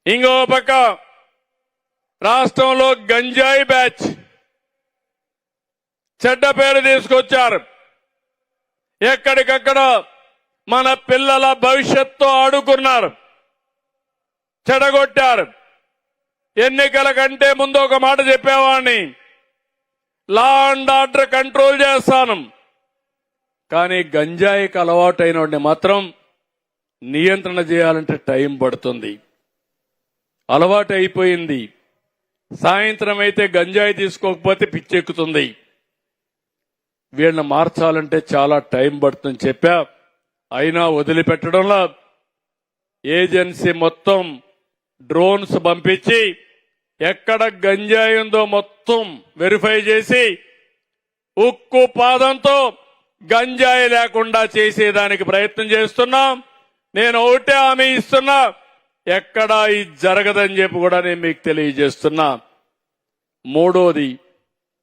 ఇంకో పక్క రాష్ట్రంలో గంజాయి బ్యాచ్ చెడ్డ పేరు తీసుకొచ్చారు. ఎక్కడికక్కడ మన పిల్లల భవిష్యత్తు ఆడుకున్నారు, చెడగొట్టారు. ఎన్నికల కంటే ముందు ఒక మాట చెప్పేవాడిని, లా అండ్ ఆర్డర్ కంట్రోల్ చేస్తాను, కానీ గంజాయికి అలవాటైన వాడిని మాత్రం నియంత్రణ చేయాలంటే టైం పడుతుంది. అలవాటు అయిపోయింది. సాయంత్రం అయితే గంజాయి తీసుకోకపోతే పిచ్చెక్కుతుంది. వీళ్ళని మార్చాలంటే చాలా టైం పడుతుందని చెప్పా. అయినా వదిలిపెట్టడంలో ఏజెన్సీ మొత్తం డ్రోన్స్ పంపించి ఎక్కడ గంజాయి ఉందో మొత్తం వెరిఫై చేసి ఉక్కు పాదంతో గంజాయి లేకుండా చేసేదానికి ప్రయత్నం చేస్తున్నాం. నేను ఒకటే హామీ ఇస్తున్నా, ఎక్కడా ఇది జరగదని చెప్పి కూడా నేను మీకు తెలియజేస్తున్నా. మూడోది,